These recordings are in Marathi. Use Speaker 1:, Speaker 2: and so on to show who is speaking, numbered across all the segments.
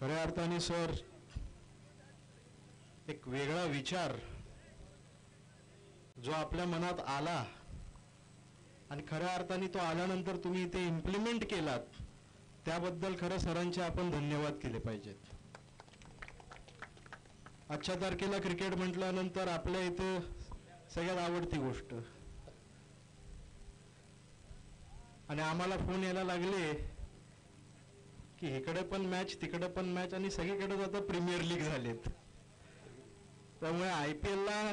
Speaker 1: खऱ्या अर्थाने सर एक वेगळा विचार जो आपल्या मनात आला आणि खऱ्या अर्थाने तो आल्यानंतर तुम्ही इथे इम्प्लिमेंट केलात त्याबद्दल खरं सरांचे आपण धन्यवाद केले पाहिजेत. आजच्या तारखेला क्रिकेट म्हटल्यानंतर आपल्या इथे सगळ्यात आवडती गोष्ट आणि आम्हाला फोन यायला लागले की इकडे पण मॅच तिकडे पण मॅच आणि सगळीकडे आता प्रीमियर लीग झालेत. त्यामुळे IPL ला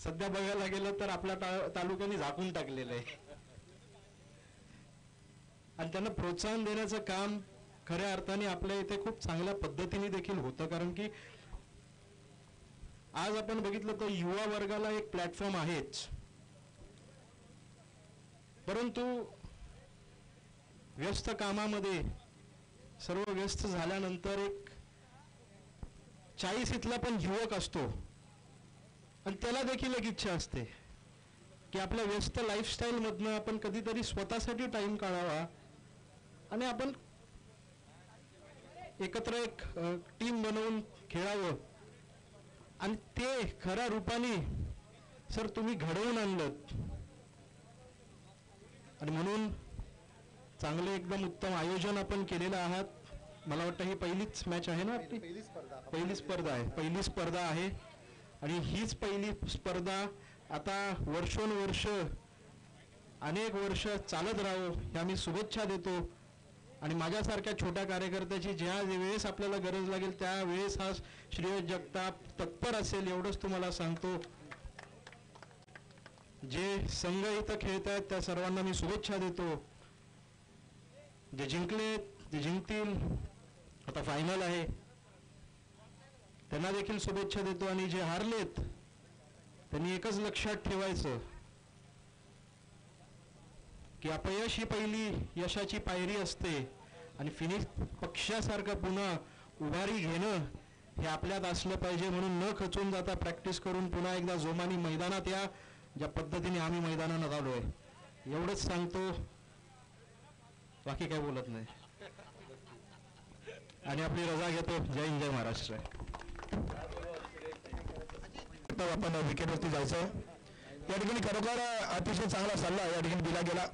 Speaker 1: सध्या बघायला गेलं तर आपल्या तालुक्याने झाकून टाकलेलं आहे आणि त्यांना प्रोत्साहन देण्याचं काम खऱ्या अर्थाने आपल्या इथे खूप चांगल्या पद्धतीने देखील होतं. कारण की आज आपण बघितलं तर युवा वर्गाला एक प्लॅटफॉर्म आहेच, परंतु व्यस्त कामामध्ये सर्व व्यस्त झाल्यानंतर एक 40 पण युवक असतो आणि त्याला देखील एक इच्छा असते की आपल्या व्यस्त लाईफस्टाईल मधनं आपण कधीतरी स्वतःसाठी टाइम काढावा आणि आपण एकत्र एक टीम बनवून खेळावं. आणि ते खऱ्या रूपाने सर तुम्ही घडवून आणलं आणि म्हणून चांगले एकदम उत्तम आयोजन आपण केलेलं आहात. मला वाटतं ही पहिलीच मॅच आहे ना आपली, पहिली स्पर्धा आहे आणि हीच पहिली स्पर्धा आता वर्षोनवर्ष अनेक वर्ष चालत राहो ह्या मी शुभेच्छा देतो. आणि माझ्यासारख्या छोट्या कार्यकर्त्याची ज्या वेळेस आपल्याला गरज लागेल त्या वेळेस हा श्रेयस जगताप तत्पर असेल एवढंच तुम्हाला सांगतो. जे संघ इथं खेळत आहेत त्या सर्वांना मी शुभेच्छा देतो. जे जिंकले ते जिंकतील, आता फायनल आहे त्यांना देखील शुभेच्छा देतो. आणि जे हारलेत त्यांनी एकच लक्षात ठेवायचं की अपयश ही पहिली यशाची पायरी असते आणि फिनिश पक्षासारखं पुन्हा उभारी घेणं हे आपल्यात असलं पाहिजे. म्हणून न खचून जाता प्रॅक्टिस करून पुन्हा एकदा जोमानी मैदानात या, ज्या पद्धतीने आम्ही मैदानात आलोय. एवढंच सांगतो, बाकी काय बोलत नाही आणि आपली रजा घेतो. जय हिंद, जय महाराष्ट्र.
Speaker 2: आपण विकेटवरती जायचं या ठिकाणी खरोखर अतिशय चांगला सल्ला या ठिकाणी दिला गेला.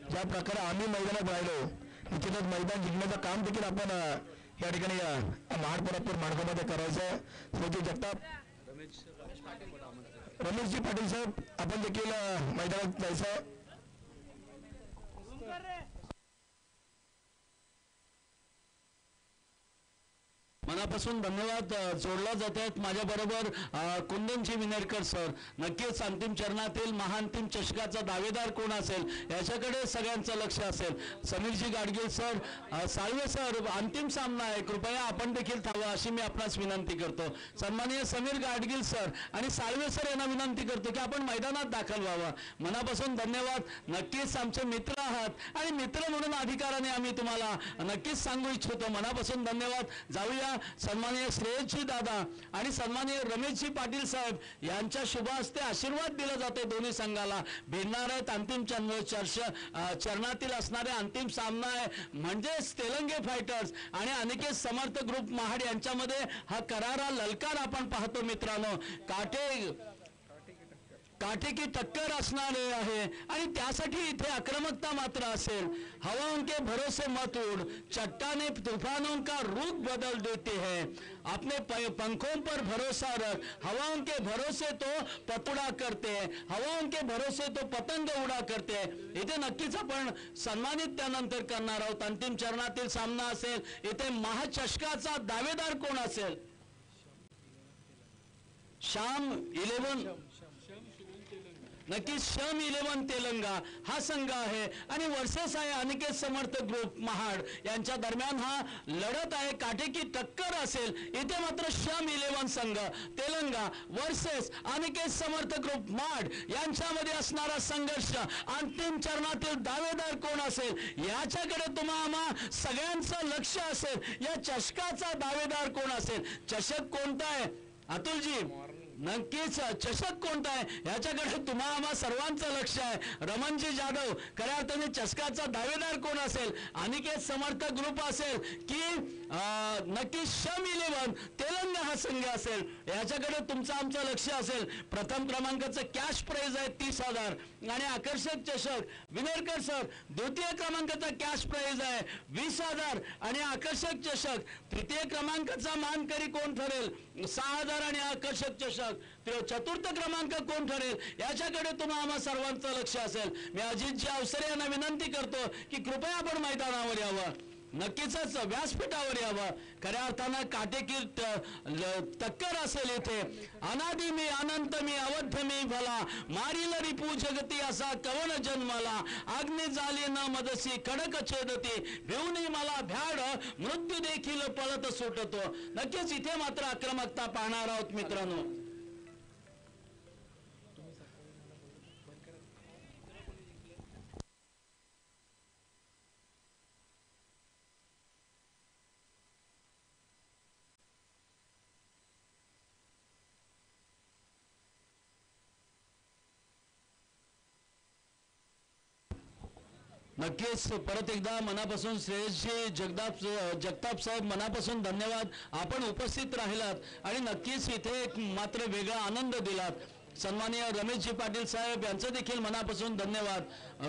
Speaker 2: ज्या प्रकारे आम्ही मैदानात राहिलो निश्चितच मैदान जिंकण्याचं काम देखील आपण या ठिकाणी महाडपुरापूर माणगामध्ये करायचं. श्री जगताप, रमेशजी पाटील साहेब आपण देखील मैदानात जायचं.
Speaker 3: मनापासून धन्यवाद जोडला जात आहेत. माझ्याबरोबर कुंदनजी विनेरकर सर. नक्कीच अंतिम चरणातील महाअंतिम चषकाचा दावेदार कोण असेल याच्याकडे सगळ्यांचं लक्ष असेल. समीरजी गाडगीळ सर, साळवे सर, अंतिम सामना आहे, कृपया आपण देखील थांबा अशी मी आपणास विनंती करतो. सन्माननीय समीर गाडगीळ सर आणि साळवे सर यांना विनंती करतो की आपण मैदानात दाखल व्हावं. मनापासून धन्यवाद. नक्कीच आमचे मित्र आहात आणि मित्र म्हणून अधिकाराने आम्ही तुम्हाला नक्कीच सांगू इच्छितो. मनापासून धन्यवाद. जाऊया सन्माननीय श्रेयसजी दादा आणि सन्माननीय रमेशजी पाटील साहेब यांच्या शुभ हस्ते आशीर्वाद दिला जातो दोन्ही संघाला. भिडणार आहेत अंतिम चरणातील असणारे अंतिम सामना आहे म्हणजेच तेलंगे फायटर्स आणि अनिकेत समर्थ ग्रुप महाड यांच्यामध्ये हा करारा ललकार आपण पाहतो मित्रांनो. काटेकी टक्कर असणारे आहे आणि त्यासाठी इथे आक्रमकता मात्र असेल. हवाओं के भरोसे मत उड़, चट्टाने तूफानों का रुख बदल देते हैं. अपने पंखों पर भरोसा रख, हवाओं के भरोसे तो पतुडा करते हैं, हवाओं के भरोसे तो पतंग उडा करते हैं. इथे नक्कीच आपण सन्मानित त्यानंतर करणार आहोत. अंतिम चरणातील सामना असेल. इथे महाचषकाचा दावेदार कोण असेल? श्याम 11 नक्कीच श्याम 11 तेलंगा हा संघ आहे आणि वर्सेस आहे अनिकेत समर्थ ग्रुप महाड यांच्या दरम्यान हा लढत आहे. काटेकी टक्कर असेल. इथे मात्र श्याम 11 संघ तेलंगा वर्सेस अनिकेत समर्थ ग्रुप महाड यांच्यामध्ये असणारा संघर्ष. अंतिम चरणातील दावेदार कोण असेल याच्याकडे तुम्हा सगळ्यांचं लक्ष असेल. या चषकाचा दावेदार कोण असेल? चषक कोणता आहे अतुलजी? नक्कीच चषक कोणता आहे याच्याकडे तुम्हा सर्वांचं लक्ष आहे. रमणजी जाधव, खऱ्या अर्थाने चषकाचा दावेदार कोण असेल? अनिकेत समर्थ ग्रुप असेल की नक्की शम 11 तेलंगणा हा संघ असेल, याच्याकडे तुमचं आमचं लक्ष असेल. प्रथम क्रमांकाचं कॅश प्राइज आहे 30,000 आणि आकर्षक चषक विनरकर सर. द्वितीय क्रमांकाचा कॅश प्राइज आहे 20,000 आणि आकर्षक चषक. तृतीय क्रमांकाचा मानकरी कोण ठरेल 6,000 आणि आकर्षक चषक. चतुर्थ क्रमांक कोण ठरेल याच्याकडे तुम्हा आम्हा सर्वांचं लक्ष असेल. मी अजितजी अवसरे यांना विनंती करतो की कृपया आपण मैदानावर यावं, नक्कीच व्यासपीठावर यावं. खऱ्या अर्थानं काटेकीर टक्कर असेल इथे. अनादि मी अनंत मी अवध्य मी भला मारील रिपू जगती असा कवन जन्माला. अग्नी झाली न मदसी कडक छेदती भिवनी मला भ्याड मृत्यू देखील पळत सुटतो. नक्कीच इथे मात्र आक्रमकता पाहणार आहोत मित्रांनो. नक्कीच परत एकदा मनापासून श्रेयसजी जगताप साहेब मनापासून धन्यवाद. आपण उपस्थित राहिलात आणि नक्कीच इथे एक मात्र वेगळा आनंद दिलात. सन्माननीय रमेशजी पाटील साहेब यांचं देखील मनापासून धन्यवाद.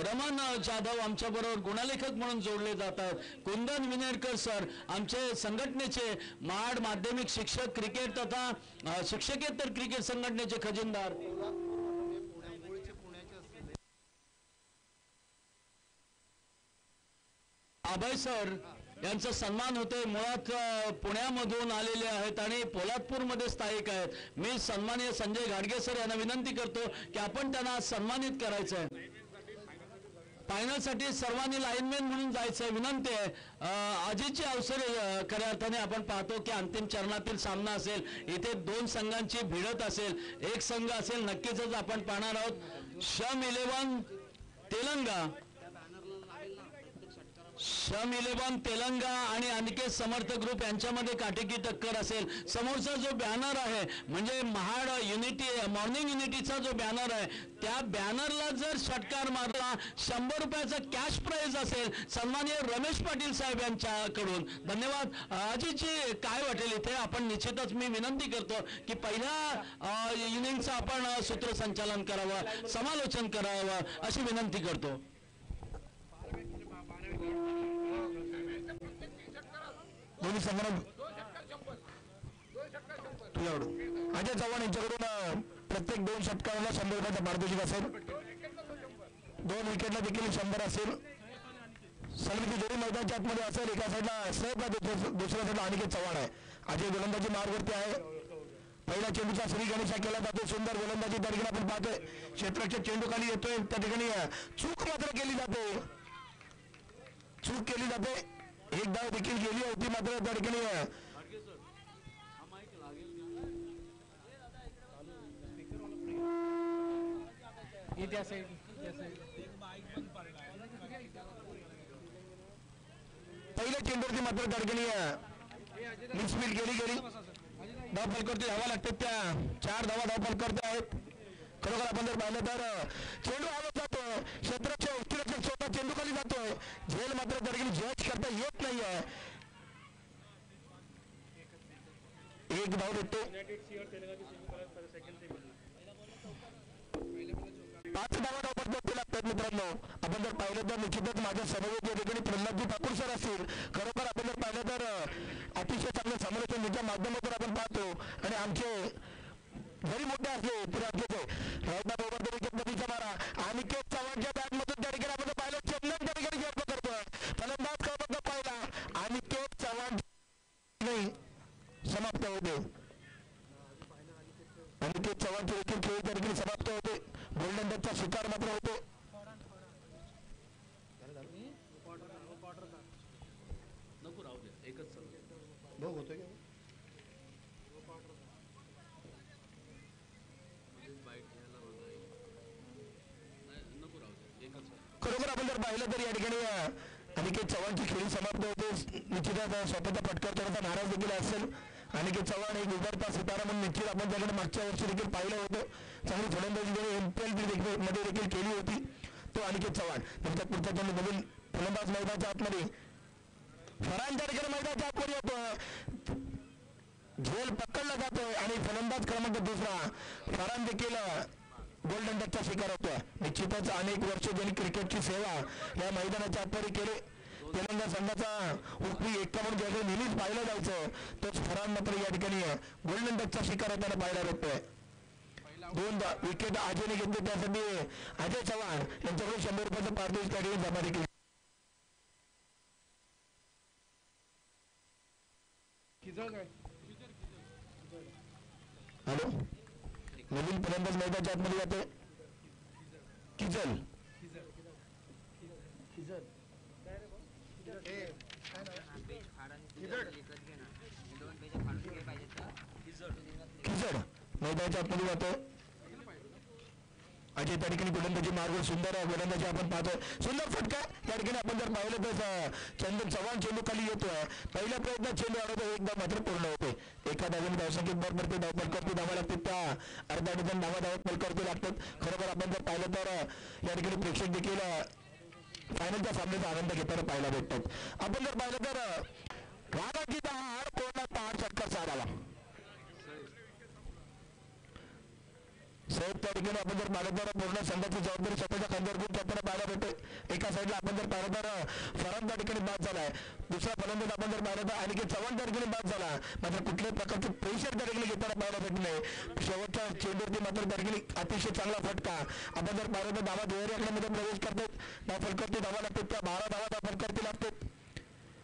Speaker 3: रमण जाधव आमच्याबरोबर गुणलेखक म्हणून जोडले जातात. कुंदन विनेरकर सर आमचे संघटनेचे महाड माध्यमिक शिक्षक क्रिकेट तथा शिक्षकेतर क्रिकेट संघटनेचे खजिनदार. अभय सर यांचा सन्मान होते. मुळात पुण्यामधून आलेले आहेत आणि पोलादपूरमध्ये स्थायिक आहेत. मी सन्माननीय संजय घाडगे सर यांना विनंती करतो की आपण त्यांना सन्मानित करायचं आहे. फायनलसाठी सर्वांनी लाईनमॅन म्हणून जायचं विनंती आहे. अजितची अवसरे खऱ्या अर्थाने आपण पाहतो की अंतिम चरणातील सामना असेल. इथे दोन संघांची भिडत असेल. एक संघ असेल नक्कीच आपण पाहणार आहोत शम 11 तेलंगणा. शम 11 तेलंगणा आणि अनिकेत समर्थ ग्रुप यांच्यामध्ये काटेकी टक्कर असेल. समोरचा जो बॅनर आहे म्हणजे महाड युनिटी मॉर्निंग युनिटीचा जो बॅनर आहे त्या बॅनरला जर षटकार मारला 100 रुपयाचा कॅश प्राइज असेल सन्माननीय रमेश पाटील साहेब यांच्याकडून. धन्यवाद. अजितजी काय वाटेल इथे आपण निश्चितच मी विनंती करतो की पहिल्या इनिंगचं आपण सूत्रसंचालन करावं, समालोचन करावं अशी विनंती करतो.
Speaker 2: दोन्ही संघाला अजय चव्हाण यांच्याकडून प्रत्येक 2 षटकाराला 100 रुपयाचा पारितोषिक असेल. 2 विकेटला देखील 100 असेल. सलमीची जोडी मैदानाच्या आतमध्ये असेल. एका साईडला साहेब दुसऱ्या साईडला अनिकेत चव्हाण आहे. अजय गोलंदाजी मार्गवरती आहे. पहिल्या चेंडूचा श्री गणेशा केला जातो. सुंदर गोलंदाजी त्या ठिकाणी आपण पाहतोय. क्षेत्राच्या चेंडू खाली येतोय त्या ठिकाणी चूक मात्र केली जाते. चूक केली जाते. एक धाव देखील गेली होती मात्र त्या ठिकाणी पहिल्या चेंडूवरती मात्र त्या ठिकाणी मिसफील्ड गेली. धाव फलकवरती धावा लागतात. त्या 4 धावा धाव फलकवरती आहेत. खरोखर आपण जर पाहिलं तर चेंडू हलत जातोय. क्षेत्राच्या उत्तरेच्या स्वतः चेंडू खाली जातोय. झेल मात्र त्या ठिकाणी जज करता येत नाहीये. एक धाव देतो. 5 धावा धाव पडते लागतात मित्रांनो. आपण जर पाहिलं तर निश्चितच माझ्या समोर या ठिकाणी प्रल्हादजी ठाकूर सर असतील. खरोखर आपण जर पाहिलं तर अतिशय चांगलं समालोचन त्यांच्या माध्यमातून आपण पाहतो आणि आमचे जरी मोठे असले तरी आपले राऊताबरोबर विकेटमधीचा मारा अनिकेत चव्हाणच्या बॅटमधून त्या ठिकाणी आपण पाहिलं चंदन त्या ठिकाणी झेल करतोय. फलंदाज क्रमांक पाहिला अनिकेत चव्हाण नाही समाप्त होते. अनिकेत चव्हाणचे देखील खेळ त्या ठिकाणी समाप्त होते. गोलंदाजचा शिकार मात्र होतो. खरोखर आपण जर पाहिलं तर या ठिकाणी अनिकेत चव्हाणची खेळी समाप्त होते. निश्चितच स्वतःचा पटकर थोडासा नाराज देखील असेल. अनिकेत चव्हाण एक उभरता सितारा म्हणून निश्चित आपण त्याकडे मागच्या वर्षी देखील पाहिलं होतं. चांगली फलंदाजी MPL मध्ये देखील केली होती तो अनिकेत चव्हाण. नंतर पुढच्या नवीन फलंदाज मैदानाच्या आतमध्ये फरांच्या ठिकाणी मैदानाच्या आतमध्ये होतो. झेल पकडला जातोय आणि फलंदाज क्रमांक दुसरा फरान देखील गोल्डन डकचा शिकार होतोय. निश्चितच अनेक वर्ष ज्यांनी क्रिकेटची सेवा या मैदानाच्या आतमध्ये केली. तेलंगणा संघाचा उपरी एक्का म्हणून ज्याकडे नेहमीच पाहिलं जायचं तोच फरान मात्र या ठिकाणी गोल्डन डकचा शिकार होताना पाहायला भेटतोय. 2 विकेट अजयने घेतले, त्यासाठी अजय चव्हाण यांच्याकडे 100 रुपयाचं पारितोषिक त्या ठिकाणी जमा देखील. हॅलो, नवीन फलंदाज मैदानाच्या आतमध्ये जाते किजल. किजड मैदानाच्या आतमध्ये जातो. अजय त्या ठिकाणी गोलंदाजी मार्ग सुंदर गोलंदाजी आपण पाहतोय. सुंदर फटका त्या ठिकाणी आपण जर पाहिलं तर चंदन चव्हाण चेंडू खाली येतोय. पहिल्या प्रयत्नात चेंडू अडवतो, एकदा मात्र पूर्ण होते. एका धावेने धावसंख्येत भर पडते. धावपलकरती धावा लागते, त्या अर्धा डझन धावा पलकरती लागतात. खरोखर आपण जर पाहिलं तर या ठिकाणी प्रेक्षक देखील फायनलच्या सामन्याचा आनंद घेताना पाहायला भेटतात. आपण जर पाहिलं तर रागाची 10 कोणला 5 षटकार साधावा. साहेब त्या ठिकाणी आपण जर पाहिलं तर पूर्ण संघाची जबाबदारी स्वतःच्या खांद्यावर घेऊन करताना पाहायला भेटते. एका साईडला आपण जर पाहिलं तर फरान त्या ठिकाणी बाद झालाय. दुसरा फलंदाज आपण जर पाहिलं तर अनिकेत चव्हाण त्या ठिकाणी बाद झाला. मात्र कुठल्याही प्रकारचे प्रेशर त्या ठिकाणी घेताना पाहायला भेटत नाही. शेवटच्या चेंडूवरती मात्र त्या ठिकाणी अतिशय चांगला फटका. आपण जर पाहिलं तर धावा दुहेरी प्रवेश करतात. धाव फलकरती धावा लागतात, त्या 12 धावा धाव फलकरती लागतात.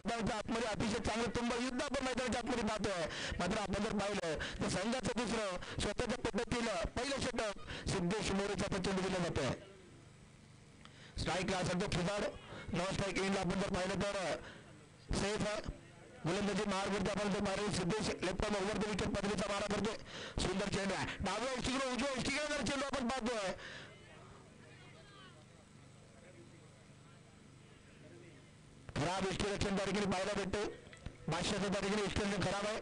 Speaker 2: आतमध्ये अतिशय चांगलं तुंब युद्ध आपण मैदानाच्या आतमध्ये पाहतोय. मात्र आपण जर पाहिलं तर संघाचं दुसरं स्वतःच्या पद्धतीनं पहिलं षटक सिद्धेश मोरेचा चेंडू दिला जातोय. स्ट्राईकला असेल तो खिजाड, नॉन स्ट्राईक एंडला आपण जर पाहिलं तर सेफ गोलंदाजी मार्गवरती आपण जर पाहिलं Siddhesh left over the wicket पद्धतीचा मारा करतोय. सुंदर चेंडू आहे, डाव्या उष्टीकडे उजव्या उष्टीकडे जर चेंडू आपण पाहतोय. खराब इष्टरक्षण त्या ठिकाणी पाहायला भेटते. 500 त्या ठिकाणी इष्टरक्षण खराब आहे.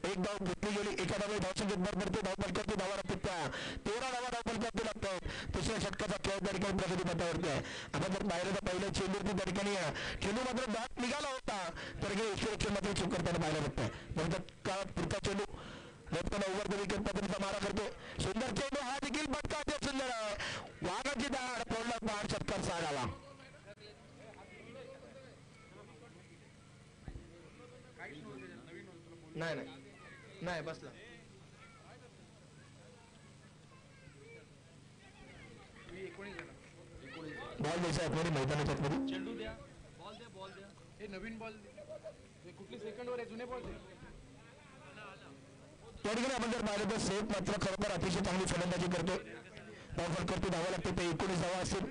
Speaker 2: एक धाव घेतली गेली, एका धावे धावसंख्येत भर पडते. धावपलकरती धावा लागतात, त्या 13 धावा धावपलकरती लागतात. तिसऱ्या षटकाचा खेळ त्या ठिकाणी प्रगती पथावरती आहे. आपण जर पाहिलं तर पहिल्या चेंडूवरती त्या ठिकाणी चेंडू मात्र दाट निघाला होता, तर इष्टरक्षण मात्र चूक करताना पाहायला भेटतंय. नंतर काळात पुढचा चेंडू लेफ्टनं ओव्हर द विकेट पद्धतीचा मारा करतो. सुंदर चेंडू, हा देखील फटका अतिशय सुंदर आहे. वाघाची दाड पोळला 5 षटकार सागावा. नाही बसला. बॉल द्यायचा आतमध्ये मैदानाच्या आतमध्ये.
Speaker 3: चेंडू द्या, बॉल द्या.
Speaker 4: हे नवीन बॉल कुठली सेकंडवर आहे, जुने बॉल
Speaker 2: त्या ठिकाणी आपण जर पाहिलं तर सेफ मात्र खरोखर अतिशय चांगली फलंदाजी करतो. धाव करतो, धावा लागते, ते 19 धावा असतील.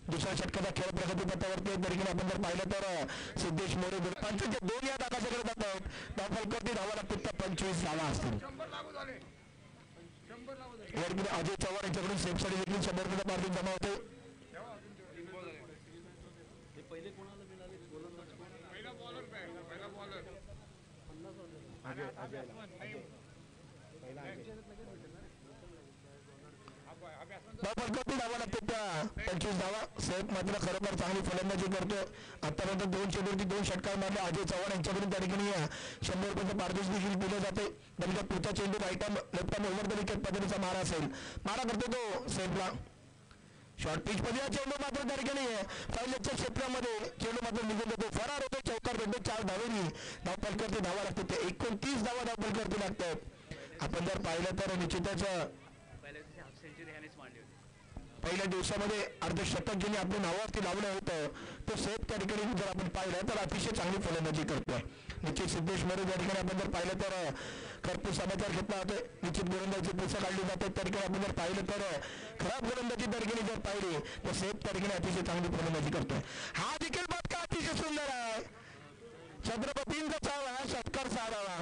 Speaker 2: दुसऱ्या षटकाचा खेळ प्रगती पथावरती त्या ठिकाणी आपण जर पाहिलं तर सिद्धेश मोरे 2 या आकाशाकडे जात आहेत. धाव करते, धावा लागतात, त्या 25 धावा असतील. या ठिकाणी अजय चव्हाण यांच्याकडून सेफसाठी देखील 100 रुपये पारितोषिक जमा होते. धावा लागते, त्या 25 धावा. सेफ मात्र खरोखर चांगली फलंदाजी करतो. आतापर्यंत 2 चेंडूवरती 2 षटकार मारले. अजय चव्हाण यांच्याकडून त्या ठिकाणी 100 रुपयाचं पारितोषिक देखील दिलं जाते. त्यांच्या पुढचा चेंडू right left over the wicket पद्धतीचा मारा असेल. मारा करतो तो सेफला. शॉर्ट पिच मध्ये चेंडू मात्र त्या ठिकाणी पहिल्याच्या क्षेत्रामध्ये चेंडू मात्र निघून जातो. फरार होतो, चौकार भेटतो. 4 धावेनी धावपल करते, धावा लागते, ते 29 धावा धावपल करते लागतात. आपण जर पाहिलं तर निश्चितच पहिल्या दिवसामध्ये अर्धशतक ज्यांनी आपल्या नावावरती लावलं होतं तो सेफ त्या ठिकाणी जर आपण पाहिलं तर अतिशय चांगली फलंदाजी करतोय. निश्चित सिद्धेश मोरे त्या ठिकाणी आपण जर पाहिलं तर कर्पूर समाचार घेतला होता. निश्चित गोलंदाजी पुस्तक काढली जाते. त्या ठिकाणी आपण जर पाहिलं तर खराब गोलंदाजी त्या ठिकाणी जर पाहिली तर सेफ त्या ठिकाणी अतिशय चांगली फलंदाजी करतोय. हा देखील फटका अतिशय सुंदर आहे. छत्रपतींचा चाव हा षटकार साधावा.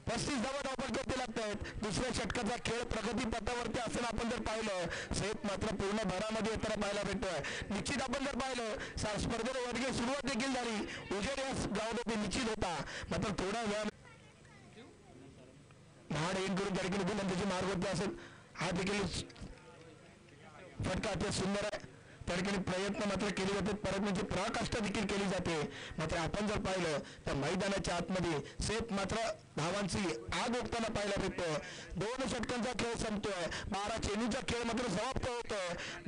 Speaker 2: 35 धावा धावपल करते लागत आहेत. दुसऱ्या षटकाचा खेळ प्रगती पथावरती असताना आपण जर पाहिलं सेफ मात्र पूर्ण भरामध्ये येताना पाहायला भेटतोय. निश्चित आपण जर पाहिलं स्पर्धेला वर्गीय सुरुवात देखील झाली. उजेड या ग्राउंडवरती निश्चित होता, मात्र थोडा वेळ महाड येऊन करून त्या ठिकाणी गोलंदाजी मार्गवरती असेल. हा देखील फटका अत्यंत सुंदर आहे. त्या ठिकाणी प्रयत्न मात्र केले जाते, परत म्हणजे पराकाष्ठा देखील केली जाते. मात्र आपण जर पाहिलं तर मैदानाच्या आतमध्ये सेफ मात्र धावांची आग ओढताना पाहायला भेटतो. 2 षटकांचा खेळ संपतोय, 12 चेंडूचा खेळ मात्र समाप्त होतोय.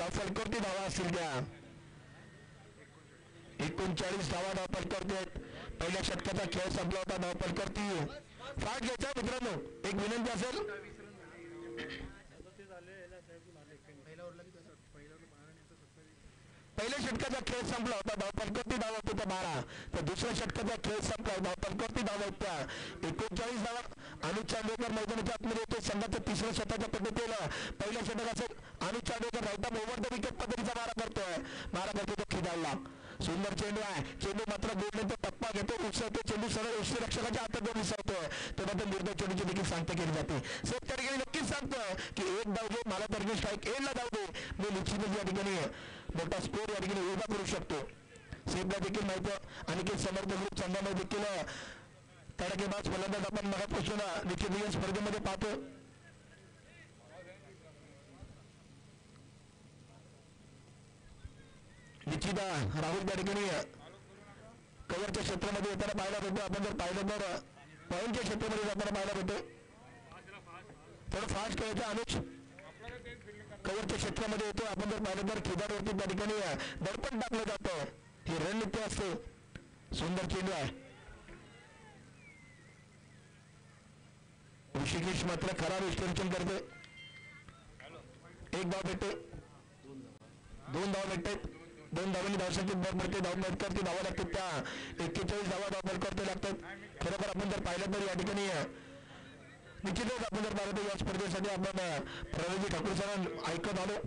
Speaker 2: फलकोटी धावा असतील त्या 39 धावा फलकोटी. पहिल्या षटकाचा खेळ संपला होता. फलकोटी फास्ट घ्यायचा मित्रांनो, एक विनंती असेल. पहिल्या षटकाचा खेळ संपला होता, धावफलकोटी धावा होत्या 12. तर दुसऱ्या षटकाचा खेळ संपला, धावफलकोटी धावा होत्या 39 धावा. अनुज चांदोरकर मैदानाच्या आतमध्ये येतो. संघाचं तिसऱ्या षटकाच्या पद्धतीला पहिल्या षटक असेल. Anuj Chandorkar right over the wicket पद्धतीचा मारा करतो तो खिदाळला. सुंदर चेंडू आहे, चेंडू मात्र गोडने टप्पा घेतो, उसळतो चेंडू सरळ यष्टीरक्षकाच्या हातात जाऊन उसळतोय. तो मात्र निर्धाव चेंडूची देखील सांगता केली जाते. सेफ त्या ठिकाणी नक्कीच सांगतोय की एक धाव घे, मला तर स्ट्राईक एंडला धाव दे, मी निश्चितच या ठिकाणी मोठा स्कोर या ठिकाणी उभा करू शकतो. सेफला देखील माहिती आणि समर्थ ग्रुप संघामध्ये देखील तडकेबाज फलंदाज आपण मगापासून निश्चित स्पर्धेमध्ये पाहतो. निश्चित राहुल त्या ठिकाणी कव्हरच्या क्षेत्रामध्ये येताना पाहायला भेटतो. आपण जर पाहिलं तर पॉईंटच्या क्षेत्रामध्ये जाताना पाहायला भेटतो. थोडं फास्ट खेळायचं. अनुज कव्हरच्या क्षेत्रामध्ये येतो. आपण जर पाहिलं तर खिदारवरती त्या ठिकाणी दडपण टाकलं जातं. ही रणनीती असते. सुंदर चेंडू आहे. ऋषिकेश मात्र खराब विश्लेषण करते. एक धाव भेटते, 2 धाव भेटतात. 2 धावांनी धावसाठी भर पडते. धावती धावा लागतात. त्या 41 धावा धाव करते लागतात. खरोखर आपण जर पाहिलं तर या ठिकाणी निश्चितच आपण जर पाहिलं तर या स्पर्धेसाठी आपण प्रवीणजी ठाकूर सर ऐकत आलो.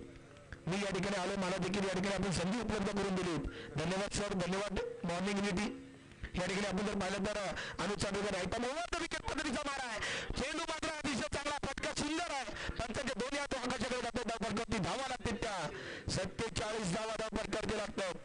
Speaker 2: मी या ठिकाणी आलो, मला देखील या ठिकाणी आपण संधी उपलब्ध करून दिली. धन्यवाद सर, धन्यवाद. मॉर्निंग युनिटी या ठिकाणी आपण जर पाहिलं तर Anuj Chandorkar item over the wicket पद्धतीचा मारा आहे. चेंडू मात्र अतिशय चांगला, फटका सुंदर आहे. पंचांच्या दोन्ही हात आकाशाकडे जातो. धावफलकावरती धावा लागतील. त्या 47 धावा धावफलकावरती लागतात.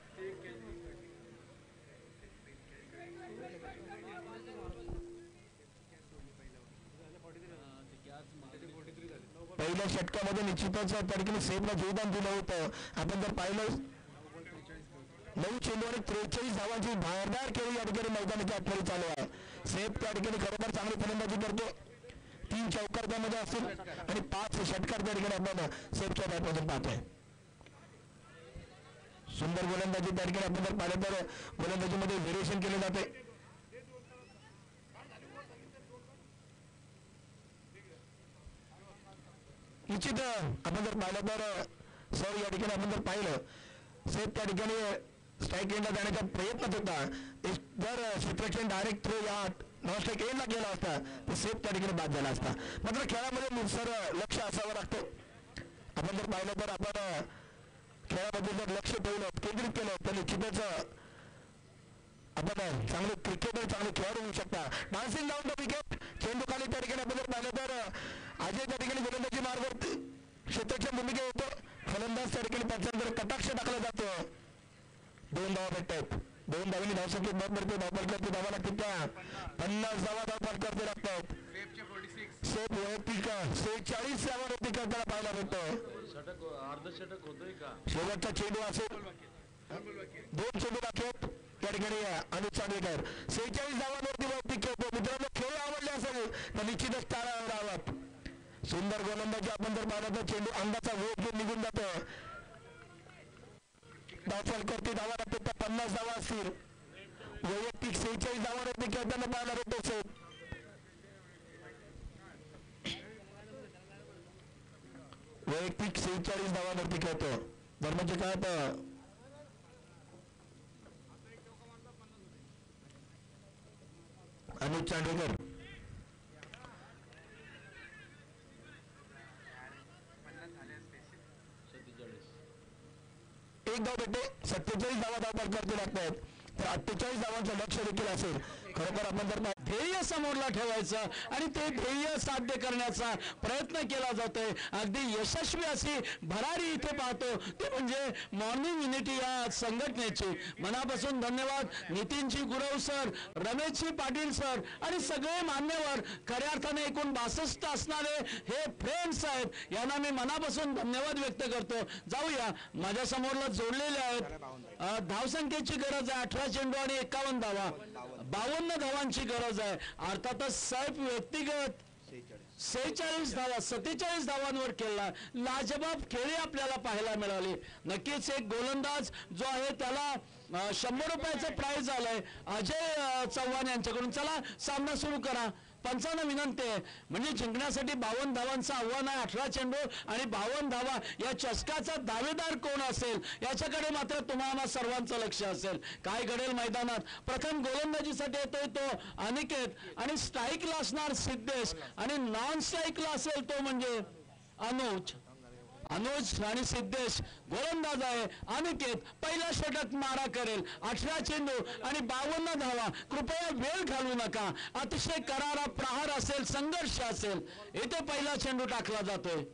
Speaker 2: पहिल्या षटकामध्ये निश्चितच त्या ठिकाणी सेफला योगदान दिलं होतं. आपण जर पाहिलं 9 चेंडू आणि 43 धावांची धारदार खेळी या ठिकाणी मैदानाच्या आतमध्ये चालू आहे. सेफ त्या ठिकाणी खरोखर चांगली फलंदाजी करतो. 3 चौकार त्यामध्ये असतील आणि 5 षटकार त्या ठिकाणी आपण सेफच्या बॅटमधून पाहतोय. सुंदर गोलंदाजी त्या ठिकाणी आपण जर पाहिलं तर गोलंदाजीमध्ये व्हेरिएशन केले जाते. निश्चित आपण जर पाहिलं तर सर या ठिकाणी आपण जर पाहिलं सेफ त्या ठिकाणी स्ट्राईक एंडला जाण्याचा प्रयत्न होता. जर क्षेत्ररक्षण डायरेक्ट थ्रो या नॉन स्ट्राईक एंडला गेला असता तर सेफ त्या ठिकाणी बाद झाला असता. मात्र खेळामध्ये सर लक्ष असावं लागतं. आपण जर पाहिलं तर आपण खेळामध्ये जर लक्ष ठेवलं, केंद्रित केलं तर निश्चितच आपण चांगले क्रिकेटर, चांगले खेळाडू होऊ शकता. डान्सिंग डाऊन द विकेट चेंडू खाली त्या ठिकाणी आपण जर पाहिलं तर अजय त्या ठिकाणी गोलंदाजी मार्गावर क्षेत्राच्या भूमिका होतो. फलंदाज त्या ठिकाणी त्याचा जर कटाक्ष टाकला जातो. 2 धावा भेटतात. 2 धावांनी धावसंख्येत भर पडते. धावफलकावरती धावा लागतील. त्या 50 धावा धावफलकावरती लागतात. सेफ वैयक्तिक 46 धावावरती करताना पाहायला भेटतो. शेवटचा चेंडू असेल. 2 चेंडू राखत त्या ठिकाणी अनुज चांदोरकर 46 धावांवरती वैयक्तिक खेळतो. मित्रांनो खेळ आवडले असेल तर निश्चितच टाळा राहावं. सुंदर गोलंदाजी आपण जर पाहिलं तर चेंडू अंगाचा वेग घेऊन निघून जातो. धावफलकावरती धावा लागतो. त्या 50 धावा असतील. वैयक्तिक 46 धावांवरती खेळताना पाहायला भेटतो. सेफ वैयक्तिक 46 धावांवरती खेळतो. दरम्यानच्या काळात अनुज चांदोरकर एक धाव भेटते. 47 धावा धावफलकावरती लागतात. तर 48 धावांचं लक्ष देखील असेल. खरोखर आपण जर
Speaker 3: ध्येय समोरला ठेवायचं आणि ते ध्येय साध्य करण्याचा प्रयत्न केला जातोय. अगदी यशस्वी अशी भरारी इथे पाहतो ते म्हणजे मॉर्निंग युनिटी या संघटनेची. मनापासून धन्यवाद नितीनजी गुरव सर, रमेशजी पाटील सर आणि सगळे मान्यवर, खऱ्या अर्थाने एकूण 62 असणारे हे फ्रेंड्स आहेत, यांना मी मनापासून धन्यवाद व्यक्त करतो. जाऊया, माझ्या समोरला जोडलेले आहेत. धावसंख्येची गरज आहे 18 चेंडू आणि 51 धावा, 52 धावांची गरज आहे. अर्थातच सैफ व्यक्तिगत 46 धावा 47 धावांवर खेळला. लाजबाब खेळी आपल्याला पाहायला मिळाली. नक्कीच एक गोलंदाज जो आहे त्याला 100 रुपयाचं प्राइज आलंय अजय चव्हाण यांच्याकडून. चला सामना सुरू करा. पंचांना विनंती आहे, म्हणजे जिंकण्यासाठी 52 धावांचं आव्हान आहे. 18 चेंडू आणि 52 धावा. या चषकाचा दावेदार कोण असेल याच्याकडे मात्र तुम्हाला सर्वांचं लक्ष असेल. काय घडेल मैदानात. प्रथम गोलंदाजीसाठी येतोय तो अनिकेत आणि स्ट्राईकला असणार सिद्धेश आणि नॉन स्ट्राईकला असेल तो म्हणजे अनुज आणि सिद्धेश गोलंदाज आहे. अनिकेत पहिला षटक मारा करेल. 18 चेंडू आणि 52 धावा. कृपया वेळ घालवू नका. अतिशय करारा प्रहार असेल, संघर्ष असेल. इथे पहिला चेंडू टाकला जातोय.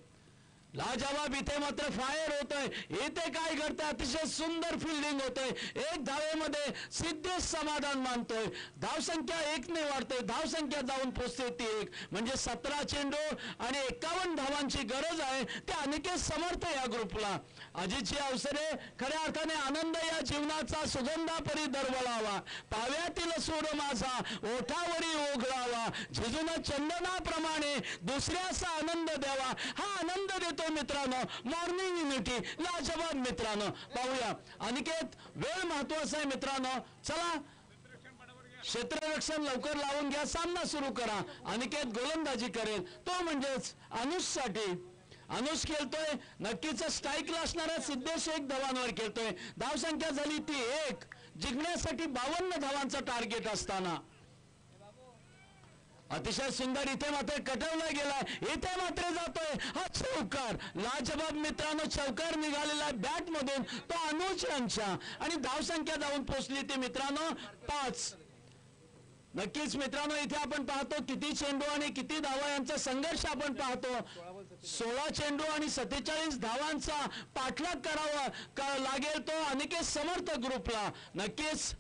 Speaker 3: लाजवाब इथे मात्र फायर होतोय. इथे काय घडतंय, अतिशय सुंदर फिल्डिंग होतोय. एक धावेमध्ये सिद्धेश समाधान मानतोय. धावसंख्या 1 ने वाढते. धावसंख्या जाऊन पोहोचते ती 1, म्हणजे 17 चेंडू आणि 51 धावांची गरज आहे. ते अनिकेत समर्थ या ग्रुपला. अजितची अवसरे, खऱ्या अर्थाने आनंद या जीवनाचा सुगंधापरी दरवळावा. पाव्यातील सूर माझा ओठावरी ओघळावा. झिजून चंदनाप्रमाणे दुसऱ्याचा आनंद द्यावा. हा आनंद देतो मित्रांनो मॉर्निंग युनिटी. लाजवाब मित्रांनो. पाहूया अनिकेत, वेळ महत्वाचा आहे मित्रांनो. चला क्षेत्ररक्षण लवकर लावून घ्या. सामना सुरू करा. अनिकेत गोलंदाजी करेल, तो म्हणजेच अनुजसाठी. अनुज खेळतोय. नक्कीच स्ट्राईकला असणारा सिद्धेश 1 धावांवर खेळतोय. धावसंख्या झाली ती 1. जिंकण्यासाठी 52 धावांचा टार्गेट असताना अतिशय सुंदर इथे मात्र कटवला गेलाय. इथे मात्र जातोय हा चौकार. लाजबाब मित्रांनो, चौकार निघालेला बॅट मधून तो अनुज यांच्या आणि धावसंख्या जाऊन पोहोचली ती मित्रांनो 5. नक्कीच मित्रांनो इथे आपण पाहतो किती चेंडू आणि किती धावा यांचा संघर्ष आपण पाहतो. 16 चेंडू आणि 47 धावांचा पाठलाग करावा लागेल तो अनिकेत समर्थ ग्रुपला. नक्कीच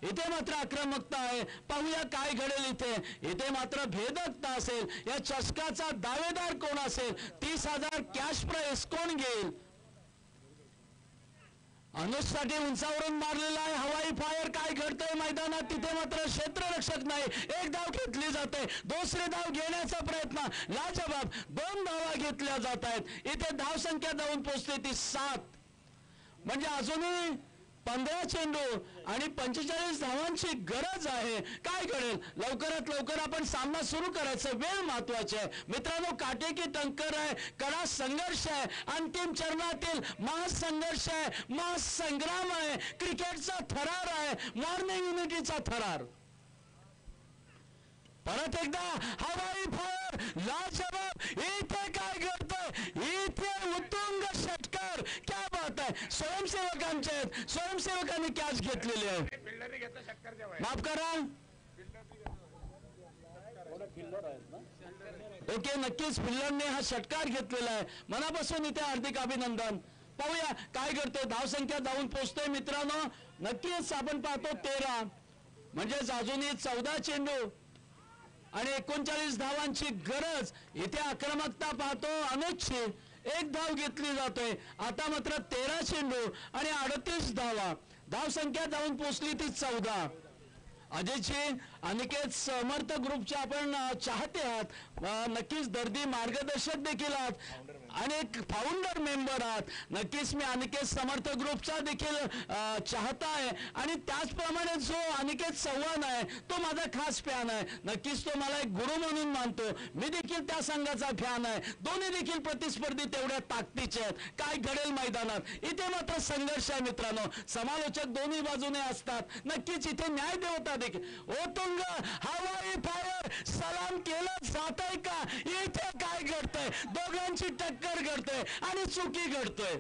Speaker 3: इथे मात्र आक्रमकता आहे. पाहूया काय घडेल इथे. इथे मात्र भेदकता असेल. या चषकाचा दावेदार कोण असेल. 30,000 कॅश प्राइस कोण घेईल. अनुजसाठी उंचावरून मारलेला आहे हवाई फायर. काय घडतंय मैदानात. तिथे मात्र क्षेत्ररक्षक नाही. 1 धाव घेतली जाते. दुसरी धाव घेण्याचा प्रयत्न. लाजवाब 2 धावा घेतल्या जात आहेत. इथे धावसंख्या जाऊन पोहोचते ती 7, म्हणजे अजूनही 15 चेंडू आणि 45 धावांची गरज आहे. काय घडेल. लवकरात लवकर आपण सामना सुरू करायचा. वेळ महत्वाची आहे मित्रांनो. काटेकी टंकर आहे. कडा संघर्ष आहे. अंतिम चरणातील महासंघर्ष आहे. महासंग्राम आहे. क्रिकेटचा थरार आहे. मॉर्निंग युनिटीचा थरार. परत एकदा हवाई फायर. लाजवाब. इथे काय घडतंय. इथे उत्तुंग षटकार. क्या बात आहे. स्वयंसेवकांचे आहेत. स्वयंसेवकांनी कॅच घेतलेली आहे. माफ करा. ओके, नक्कीच फिल्डरने हा षटकार घेतलेला आहे. मनापासून इथे हार्दिक अभिनंदन. पाहूया काय घडतंय. धावसंख्या जाऊन पोहोचतोय मित्रांनो. नक्कीच आपण पाहतो 13, म्हणजे अजूनही 14 चेंडू आणि 39 धावांची गरज. इथे आक्रमकता पाहतो अनुजची. 1 धाव घेतली जातोय. आता मात्र 13 चेंडू आणि 38 धावा. धावसंख्या जाऊन पोहोचली ती 14. अजयजी अनिकेत समर्थ ग्रुपचे आपण चाहते आहात. नक्कीच दर्दी मार्गदर्शक देखील आहात आणि एक फाउंडर मेंबर आहात. नक्कीच मी अनिकेत समर्थ ग्रुपचा देखील चाहता आहे आणि त्याचप्रमाणे जो अनिकेत चव्हाण आहे तो माझा खास फॅन आहे. नक्कीच तो मला एक गुरु म्हणून मानतो. मी देखील त्या संघाचा फॅन आहे. दोन्ही देखील प्रतिस्पर्धी तेवढ्या ताकदीचे आहेत. काय घडेल मैदानात. इथे मात्र संघर्ष आहे मित्रांनो. समालोचक दोन्ही बाजूने असतात. नक्कीच इथे न्याय देवता देखील. ओतुंग हवाई फायर. सलाम केलं जात आहे का. इथे काय घडतंय. दोघांची टक्कर घडतंय आणि चुकी घडतोय.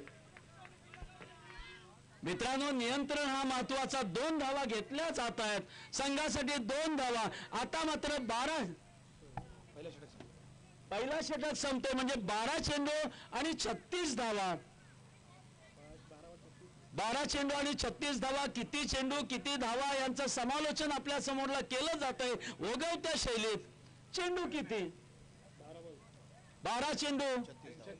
Speaker 3: मित्रांनो, नियंत्रण हा महत्वाचा. 2 धावा घेतल्या जात आहेत संघासाठी, 2 धावा. आता मात्र पहिला षटक संपतोय म्हणजे 12 चेंडू आणि 36 धावा. 12 चेंडू आणि 36 धावा. किती चेंडू किती धावा यांचं समालोचन आपल्या समोरला केलं जात आहे ओघवत्या शैलीत. चेंडू किती? 12 चेंडू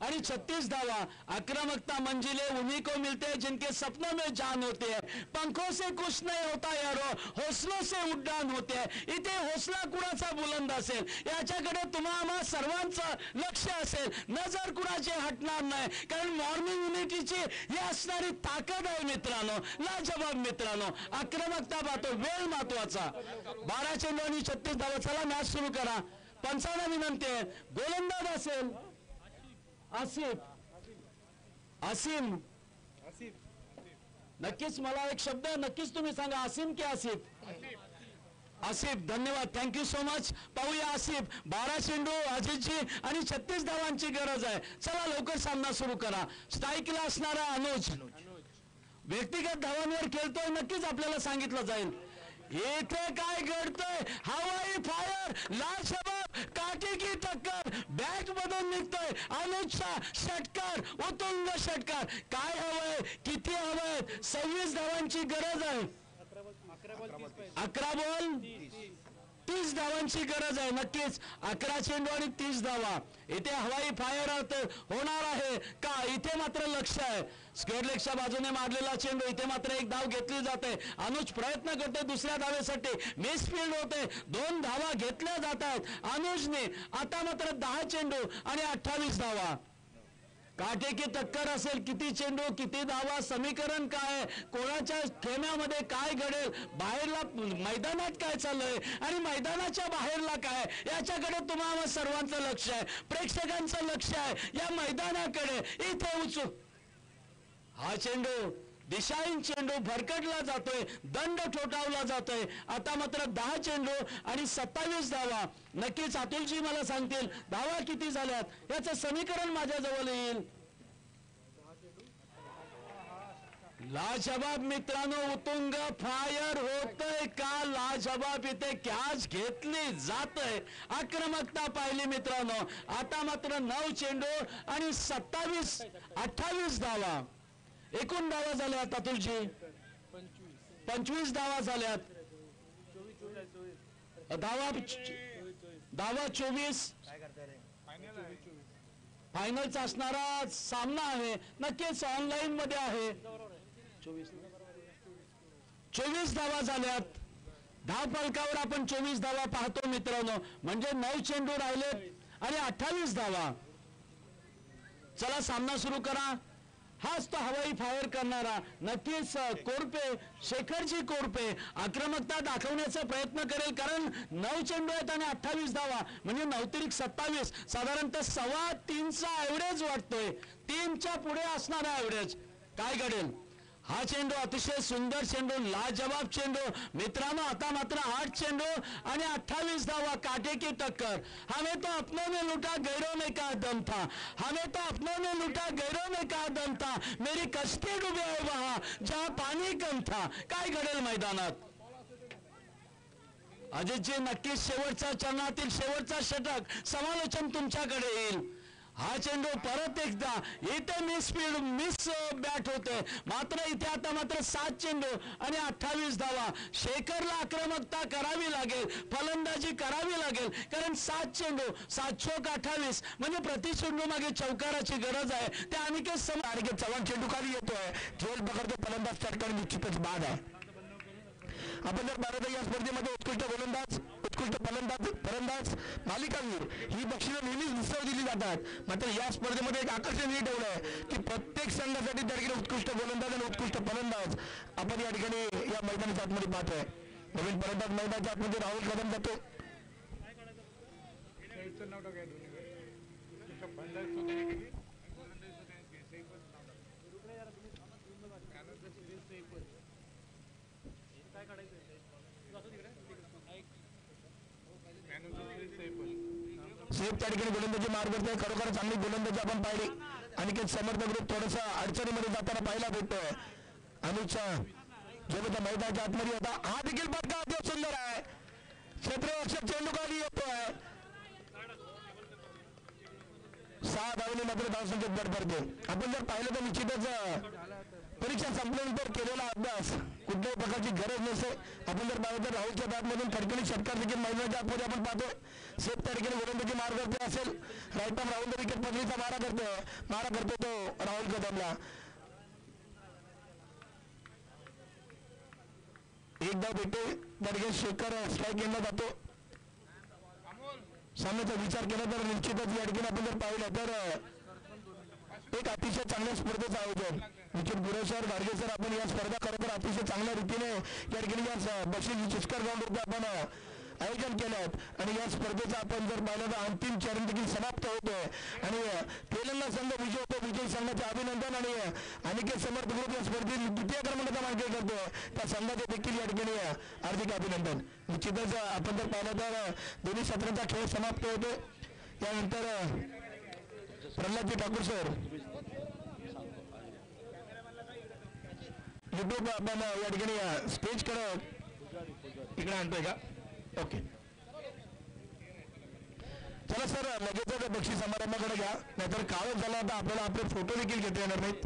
Speaker 3: आणि 36 धावा. आक्रामकता मंजिले उन्हीं को मिलते हैं जिनके सपनों में जान होती है. पंखों से कुछ नहीं होता यारो, हौसलों से उड्डाण होते है. इथे हौसला कुणाचा बुलंद असेल याच्याकडे तुम्हा सर्वांचं लक्ष असेल. नजर कुणाची हटणार नाही, कारण मॉर्निंग युनिटीची ही असणारी ताकद आहे मित्रांनो. लाजवाब मित्रांनो. आक्रमकता पाहतो, वेळ महत्वाचा. 12 चेंडू आणि 36 धावा. चला मॅच सुरू करा. पंचांना विनंती आहे, गोलंदाज असेल आसिम. नक्कीच मला एक शब्द नक्कीच तुम्ही सांगा, आसिम की आसिफ? आसिफ. धन्यवाद, थँक्यू सो मच. पाहूया आसिफ. 12 चेंडू अजितजी आणि 36 धावांची गरज आहे. चला लवकर सामना सुरू करा. स्ट्राईकला असणारा अनुज व्यक्तिगत धावांवर खेळतोय, नक्कीच आपल्याला सांगितलं जाईल. इथे काय घडतंय? हवाई फायर, लाजवाब काठी की टक्कर, बॅट मधून निघतोय अनुजचा षटकार, उत्तुंग षटकार. काय हवंय, किती हवंय? 26 धावांची गरज आहे. 11 बॉल 30 धावांची गरज आहे. नक्कीच 11 चेंडू आणि 30 धावा. इथे हवाई फायर होणार आहे का? इथे मात्र लक्ष आहे. स्क्वेअर लेगच्या बाजूने मारलेला चेंडू. इथे मात्र एक धाव घेतली जाते. अनुज प्रयत्न करते दुसऱ्या धावेसाठी, मिसफील्ड होते. 2 धावा घेतल्या जात आहेत अनुजने. आता मात्र 10 चेंडू आणि 28 धावा. काटे की टक्कर असेल. किती चेंडू किती धावा, समीकरण काय, कोणाच्या खेम्यामध्ये काय घडेल, बाहेरला मैदानात काय चाललंय आणि मैदानाच्या बाहेरला काय, याच्याकडे तुम्हाला सर्वांचं लक्ष आहे. प्रेक्षकांचं लक्ष आहे या मैदानाकडे. इथे उचू हा चेंडू, दिशाहीन चेंडू भरकटला जातोय, दंड ठोठावला जातोय. आता मात्र 10 चेंडू आणि 27 धावा. नक्कीच अतुलजी मला सांगतील धावा किती झाल्यात याचं समीकरण माझ्या जवळ येईल. लाजवाब मित्रांनो, उत्तुंग फायर होतय का? लाजवाब इथे कॅच घेतली जातय. आक्रमकता पाहिली मित्रांनो. आता मात्र 9 चेंडू आणि 28 धावा. एकूण धावा झाल्यात अतुलजी 25 धावा झाल्यात. धावा 24. फायनलचा असणारा सामना आहे, नक्कीच ऑनलाईन मध्ये आहे. 24 धावा झाल्यात. धाव फलकावर आपण 24 धावा पाहतो मित्रांनो. म्हणजे 9 चेंडू राहिलेत आणि 28 धावा. चला सामना सुरू करा. हाच तो हवाई फायर करणारा. नक्कीच कोरपे, शेखरजी कोरपे आक्रमकता दाखवण्याचा प्रयत्न करेल, कारण 9 चेंडू आहेत आणि 28 धावा म्हणजे 9 27, साधारणतः 3.25चा ऍव्हरेज वाटतोय. 3च्या पुढे असणारा ऍव्हरेज. काय घडेल? हा चेंडू अतिशय सुंदर चेंडू, लाजवाब चेंडू मित्रांनो. आता मात्र 8 चेंडू आणि 28 धावा. काटे की टक्कर. हमें तो अपनों ने लूटा, गैरों ने कहा दम था. हमें तो अपनों ने लूटा, गैरों ने कहा दम था. मेरी कश्ती डुबे है वहां जहां पाणी कम था. काय घडेल मैदानात? अजितजी नक्कीच शेवटच्या चरणातील शेवटचा षटक समालोचन तुमच्याकडे येईल. हा चेंडू परत एकदा इथे मिस बॅट होते. मात्र इथे आता मात्र 7 चेंडू आणि 28 धावा. शेखरला आक्रमकता करावी लागेल, फलंदाजी करावी लागेल, कारण 7 चेंडू 7 चौक 28 म्हणजे प्रति चेंडू मागे चौकाराची गरज आहे. त्या अनिकेत
Speaker 2: चव्हाण चेंडू खाली येतोय, झोल पकडतो फलंदाज, चटकन निश्चितच बाद आहे. आपण जर भारत या स्पर्धेमध्ये उत्कृष्ट गोलंदाज, उत्कृष्ट फलंदाज, मालिकावीर ही बक्षिसं नेहमीच उत्सव दिली जातात. मात्र या स्पर्धेमध्ये एक आकर्षण हे ठेवलं आहे की प्रत्येक संघासाठी त्या ठिकाणी उत्कृष्ट गोलंदाज आणि उत्कृष्ट फलंदाज आपण या ठिकाणी या मैदानाच्या आतमध्ये पाहतोय. नवीन फलंदाज मैदानाच्या आतमध्ये राहुल कदम जातो. सेफ त्या ठिकाणी गोलंदाजी मार्ग करतोय. खरोखर चांगली गोलंदाजी आपण पाहिली. आणि समर्थ ग्रुप थोडंसं अडचणीमध्ये जाताना पाहायला भेटतोय. अनुजचा जो त्या मैदानाच्या आतमध्ये होता, हा देखील फटका अति सुंदर आहे. क्षेत्ररक्षक चेंडू खाली येतोय. 6 धावने मात्र धावसंख्येत भर पडते. आपण जर पाहिलं तर निश्चितच परीक्षा संपल्यानंतर केलेला अभ्यास कुठल्याही प्रकारची गरज नसते. आपण जर पाहिलं तर राहुलच्या बॅटमधून खडकणी षटकार देखील मैदानाच्या आतमध्ये आपण पाहतो. सेफ त्या ठिकाणी गोलंदाजी मार करते असेल, राईट आर्म राहुल विकेट पकडीचा मारा करतो तो राहुल कदमला. एक धाव भेटते त्या ठिकाणी शेखर स्ट्राईक घेतला जातो. सामन्याचा विचार केला तर निश्चितच या ठिकाणी आपण जर पाहिलं तर एक अतिशय चांगल्या स्पर्धेचं आयोजन. निश्चित गुरेसर गाडगे सर आपण या स्पर्धा खरोखर अतिशय चांगल्या रीतीने या ठिकाणी या बक्षीस चिस्कर ग्राउंडवरती आपण आयोजन केलं आहे. आणि या स्पर्धेचं आपण जर पाहिलं तर अंतिम चरण देखील समाप्त होतोय आणि तेलंगणा संघ विजय होतो. विजयी संघाचे अभिनंदन आणि अनिकेत समर्थ ग्रुप या स्पर्धेत द्वितीय क्रमांकाचा मानकरी करतोय. त्या संघाचे देखील या ठिकाणी हार्दिक अभिनंदन. निश्चितच आपण जर पाहिलं तर दोन्ही सत्रांचा खेळ समाप्त होतो. यानंतर प्रल्हादजी ठाकूर सर युट्यूब आपण या ठिकाणी स्टेज कडे इकडे आणतोय का? ओके, चला सर लगेच बक्षीस समारंभाकडे घ्या, नाहीतर काळच झाला आता आपल्याला आपले फोटो देखील घेता येणार नाहीत.